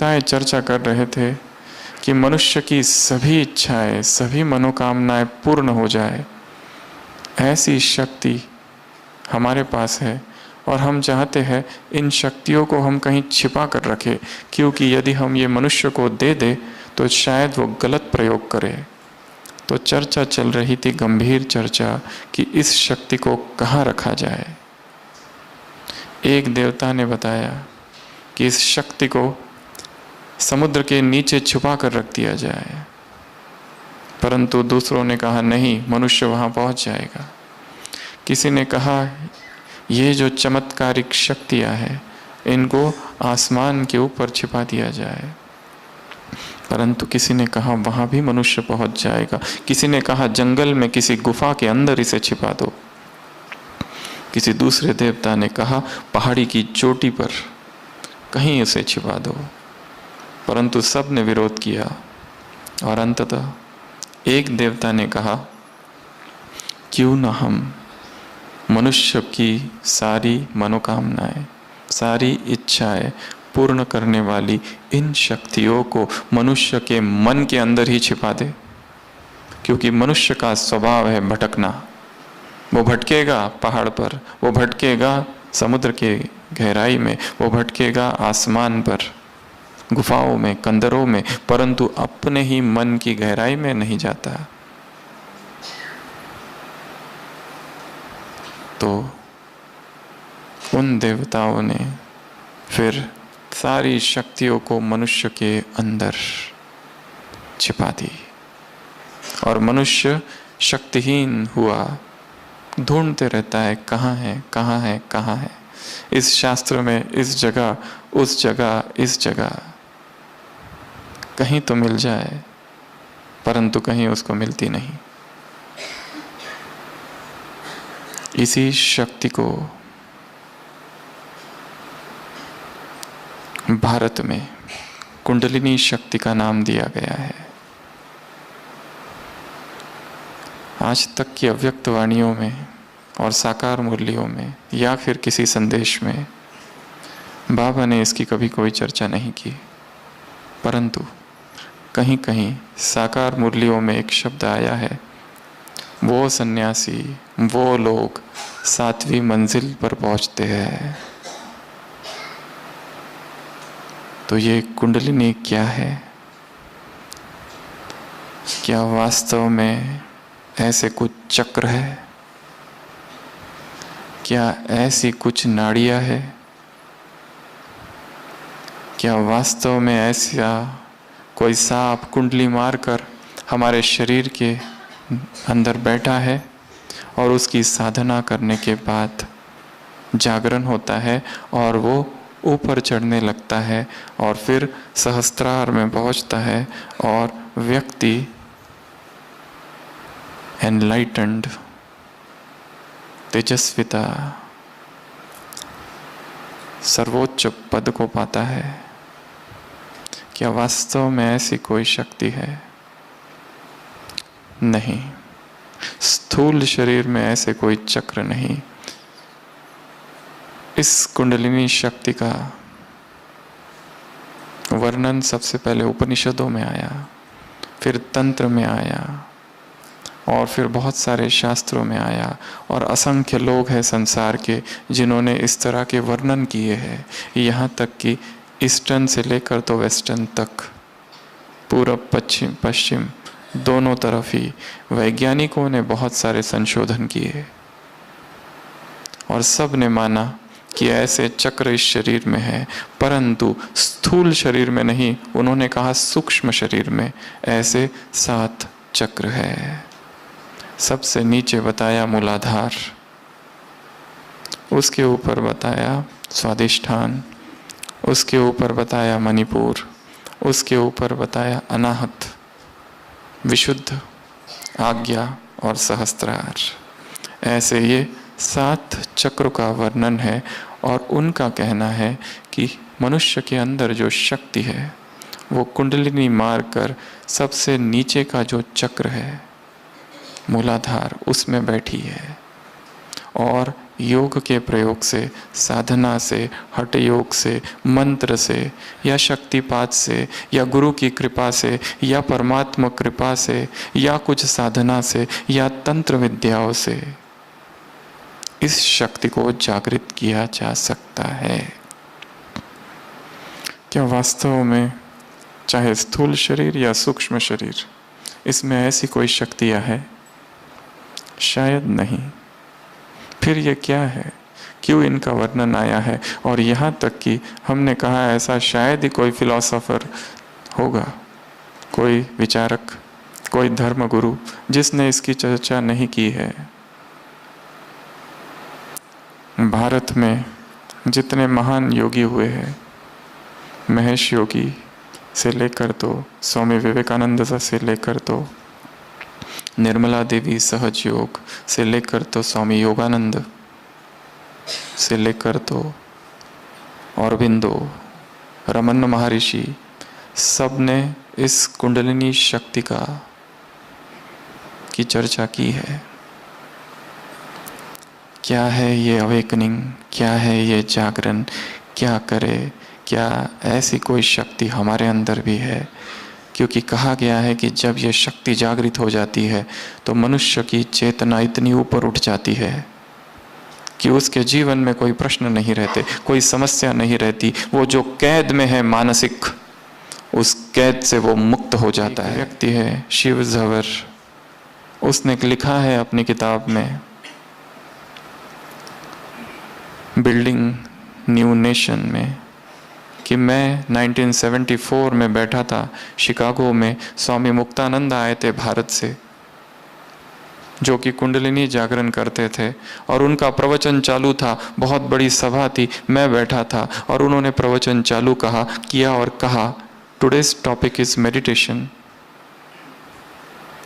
देवताएं चर्चा कर रहे थे कि मनुष्य की सभी इच्छाएं, सभी मनोकामनाएं पूर्ण हो जाए, ऐसी शक्ति हमारे पास है। और हम चाहते हैं इन शक्तियों को हम कहीं छिपा कर रखें, क्योंकि यदि हम ये मनुष्य को दे दे तो शायद वो गलत प्रयोग करे। तो चर्चा चल रही थी, गंभीर चर्चा, कि इस शक्ति को कहाँ रखा जाए। एक देवता ने बताया कि इस शक्ति को समुद्र के नीचे छुपा कर रख दिया जाए, परंतु दूसरों ने कहा नहीं, मनुष्य वहाँ पहुँच जाएगा। किसी ने कहा ये जो चमत्कारिक शक्तियाँ हैं इनको आसमान के ऊपर छिपा दिया जाए, परंतु किसी ने कहा वहाँ भी मनुष्य पहुँच जाएगा। किसी ने कहा जंगल में किसी गुफा के अंदर इसे छिपा दो। किसी दूसरे देवता ने कहा पहाड़ी की चोटी पर कहीं इसे छिपा दो, परंतु सब ने विरोध किया। और अंततः एक देवता ने कहा क्यों न हम मनुष्य की सारी मनोकामनाएं, सारी इच्छाएं पूर्ण करने वाली इन शक्तियों को मनुष्य के मन के अंदर ही छिपा दे, क्योंकि मनुष्य का स्वभाव है भटकना। वो भटकेगा पहाड़ पर, वो भटकेगा समुद्र के गहराई में, वो भटकेगा आसमान पर, गुफाओं में, कंदरों में, परंतु अपने ही मन की गहराई में नहीं जाता। तो उन देवताओं ने फिर सारी शक्तियों को मनुष्य के अंदर छिपा दी और मनुष्य शक्तिहीन हुआ, ढूंढते रहता है कहाँ है, कहाँ है, कहाँ है। इस शास्त्र में इस जगह, उस जगह, इस जगह, कहीं तो मिल जाए, परंतु कहीं उसको मिलती नहीं। इसी शक्ति को भारत में कुंडलिनी शक्ति का नाम दिया गया है। आज तक की अव्यक्त वाणियों में और साकार मुरलियों में या फिर किसी संदेश में बाबा ने इसकी कभी कोई चर्चा नहीं की, परंतु कहीं कहीं साकार मुरलियों में एक शब्द आया है, वो सन्यासी, वो लोग 7वीं मंजिल पर पहुंचते हैं। तो ये कुंडलिनी क्या है? क्या वास्तव में ऐसे कुछ चक्र है? क्या ऐसी कुछ नाड़ियाँ है? क्या वास्तव में ऐसा कोई सांप कुंडली मारकर हमारे शरीर के अंदर बैठा है और उसकी साधना करने के बाद जागरण होता है और वो ऊपर चढ़ने लगता है और फिर सहस्त्रार में पहुंचता है और व्यक्ति एनलाइटेंड, तेजस्विता, सर्वोच्च पद को पाता है? क्या वास्तव में ऐसी कोई शक्ति है? नहीं। स्थूल शरीर में ऐसे कोई चक्र नहीं। इस कुंडलिनी शक्ति का वर्णन सबसे पहले उपनिषदों में आया, फिर तंत्र में आया और फिर बहुत सारे शास्त्रों में आया, और असंख्य लोग हैं संसार के जिन्होंने इस तरह के वर्णन किए हैं। यहाँ तक कि ईस्टर्न से लेकर तो वेस्टर्न तक, पूरब पश्चिम दोनों तरफ ही वैज्ञानिकों ने बहुत सारे संशोधन किए और सब ने माना कि ऐसे चक्र इस शरीर में है, परंतु स्थूल शरीर में नहीं। उन्होंने कहा सूक्ष्म शरीर में ऐसे 7 चक्र है। सबसे नीचे बताया मूलाधार, उसके ऊपर बताया स्वादिष्ठान, उसके ऊपर बताया मणिपुर, उसके ऊपर बताया अनाहत, विशुद्ध, आज्ञा और सहस्त्रार। ऐसे ये 7 चक्रों का वर्णन है और उनका कहना है कि मनुष्य के अंदर जो शक्ति है वो कुंडलिनी मारकर सबसे नीचे का जो चक्र है मूलाधार, उसमें बैठी है और योग के प्रयोग से, साधना से, हठ योग से, मंत्र से, या शक्तिपात से, या गुरु की कृपा से, या परमात्मा कृपा से, या कुछ साधना से, या तंत्र विद्याओं से इस शक्ति को जागृत किया जा सकता है। क्या वास्तव में चाहे स्थूल शरीर या सूक्ष्म शरीर, इसमें ऐसी कोई शक्तियां है? शायद नहीं। फिर ये क्या है? क्यों इनका वर्णन आया है? और यहाँ तक कि हमने कहा ऐसा शायद ही कोई फिलॉसफर होगा, कोई विचारक, कोई धर्मगुरु जिसने इसकी चर्चा नहीं की है। भारत में जितने महान योगी हुए हैं, महेश योगी से लेकर तो स्वामी विवेकानंद से लेकर तो निर्मला देवी सहज योग से लेकर तो स्वामी योगानंद से लेकर तो औरबिंदो, रमन महर्षि, सब ने इस कुंडलिनी शक्ति की चर्चा की है। क्या है ये अवेकनिंग? क्या है ये जागरण? क्या करे? क्या ऐसी कोई शक्ति हमारे अंदर भी है? क्योंकि कहा गया है कि जब ये शक्ति जागृत हो जाती है तो मनुष्य की चेतना इतनी ऊपर उठ जाती है कि उसके जीवन में कोई प्रश्न नहीं रहते, कोई समस्या नहीं रहती। वो जो कैद में है मानसिक, उस कैद से वो मुक्त हो जाता है। व्यक्ति है शिव झवर, उसने लिखा है अपनी किताब में बिल्डिंग न्यू नेशन में कि मैं 1974 में बैठा था शिकागो में। स्वामी मुक्तानंद आए थे भारत से, जो कि कुंडलिनी जागरण करते थे, और उनका प्रवचन चालू था। बहुत बड़ी सभा थी, मैं बैठा था और उन्होंने प्रवचन चालू किया और कहा, today's topic is meditation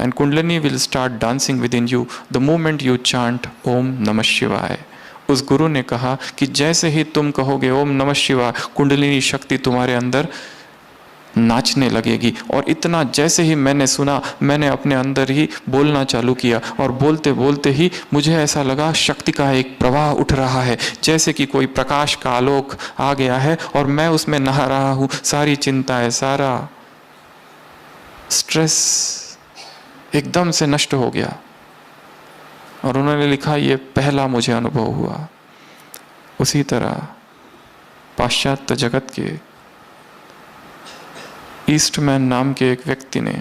and Kundalini will start dancing within you the moment you chant Om Namah Shivaya. उस गुरु ने कहा कि जैसे ही तुम कहोगे ओम नमः शिवाय, कुंडलिनी शक्ति तुम्हारे अंदर नाचने लगेगी। और इतना जैसे ही मैंने सुना, मैंने अपने अंदर ही बोलना चालू किया, और बोलते बोलते ही मुझे ऐसा लगा शक्ति का एक प्रवाह उठ रहा है, जैसे कि कोई प्रकाश का आलोक आ गया है और मैं उसमें नहा रहा हूँ। सारी चिंताएं, सारा स्ट्रेस एकदम से नष्ट हो गया। और उन्होंने लिखा, ये पहला मुझे अनुभव हुआ। उसी तरह पाश्चात्य जगत के ईस्टमैन नाम के एक व्यक्ति ने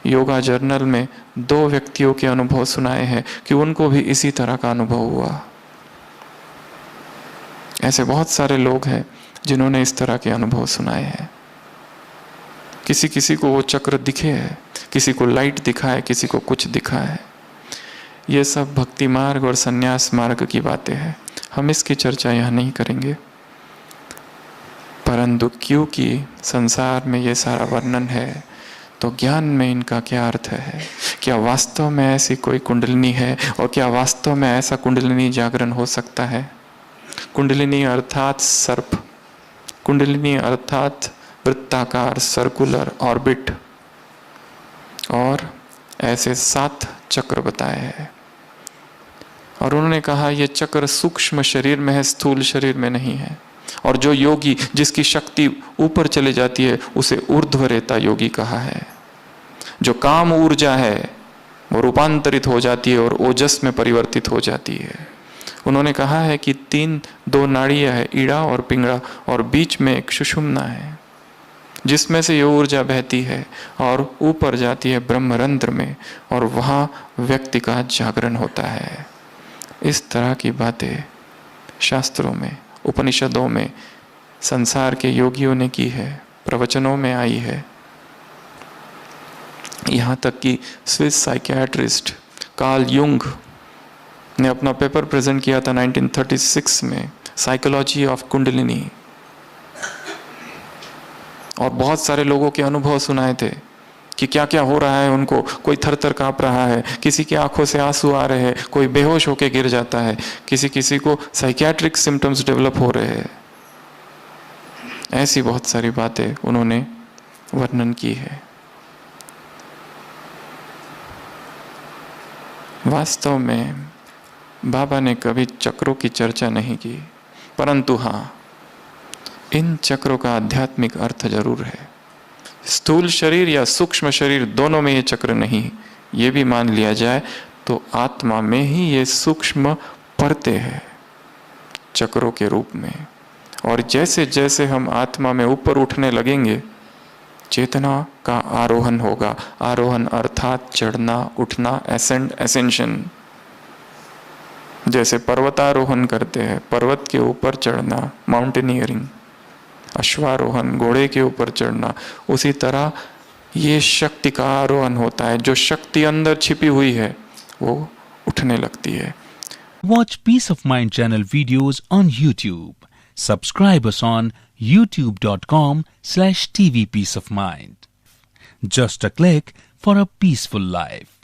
योगा जर्नल में 2 व्यक्तियों के अनुभव सुनाए हैं कि उनको भी इसी तरह का अनुभव हुआ। ऐसे बहुत सारे लोग हैं जिन्होंने इस तरह के अनुभव सुनाए हैं। किसी किसी को वो चक्र दिखे है, किसी को लाइट दिखा है, किसी को कुछ दिखा है। ये सब भक्ति मार्ग और संन्यास मार्ग की बातें हैं, हम इसकी चर्चा यहाँ नहीं करेंगे। परंतु क्योंकि संसार में ये सारा वर्णन है, तो ज्ञान में इनका क्या अर्थ है? क्या वास्तव में ऐसी कोई कुंडलिनी है? और क्या वास्तव में ऐसा कुंडलिनी जागरण हो सकता है? कुंडलिनी अर्थात सर्प, कुंडलिनी अर्थात वृत्ताकार सर्कुलर ऑर्बिट, और ऐसे 7 चक्र बताए हैं। और उन्होंने कहा ये चक्र सूक्ष्म शरीर में है, स्थूल शरीर में नहीं है। और जो योगी जिसकी शक्ति ऊपर चले जाती है उसे ऊर्ध्वरेता योगी कहा है। जो काम ऊर्जा है वो रूपांतरित हो जाती है और ओजस में परिवर्तित हो जाती है। उन्होंने कहा है कि 2 नाड़ियां है, ईड़ा और पिंगड़ा, और बीच में एक सुषुम्ना है जिसमें से ये ऊर्जा बहती है और ऊपर जाती है ब्रह्मरंध्र में, और वहाँ व्यक्ति का जागरण होता है। इस तरह की बातें शास्त्रों में, उपनिषदों में संसार के योगियों ने की है, प्रवचनों में आई है। यहाँ तक कि स्विस साइकियाट्रिस्ट कार्ल युंग ने अपना पेपर प्रेजेंट किया था 1936 में, साइकोलॉजी ऑफ कुंडलिनी, और बहुत सारे लोगों के अनुभव सुनाए थे कि क्या क्या हो रहा है उनको। कोई थर-थर काँप रहा है, किसी की आंखों से आंसू आ रहे हैं, कोई बेहोश होकर गिर जाता है, किसी किसी को साइकियाट्रिक सिम्टम्स डेवलप हो रहे हैं। ऐसी बहुत सारी बातें उन्होंने वर्णन की है। वास्तव में बाबा ने कभी चक्रों की चर्चा नहीं की, परंतु हाँ, इन चक्रों का आध्यात्मिक अर्थ जरूर है। स्थूल शरीर या सूक्ष्म शरीर दोनों में ये चक्र नहीं, ये भी मान लिया जाए तो आत्मा में ही ये सूक्ष्म परतें हैं चक्रों के रूप में। और जैसे जैसे हम आत्मा में ऊपर उठने लगेंगे, चेतना का आरोहण होगा। आरोहण अर्थात चढ़ना, उठना, एसेंड, एसेंशन। जैसे पर्वतारोहण करते हैं, पर्वत के ऊपर चढ़ना, माउंटेनियरिंग, अश्वारोहण, घोड़े के ऊपर चढ़ना, उसी तरह ये शक्ति का आरोहण होता है। जो शक्ति अंदर छिपी हुई है वो उठने लगती है। Watch Peace of Mind channel videos on YouTube. Subscribe us on youtube.com/tvpeaceofmind. Just a click for a peaceful life.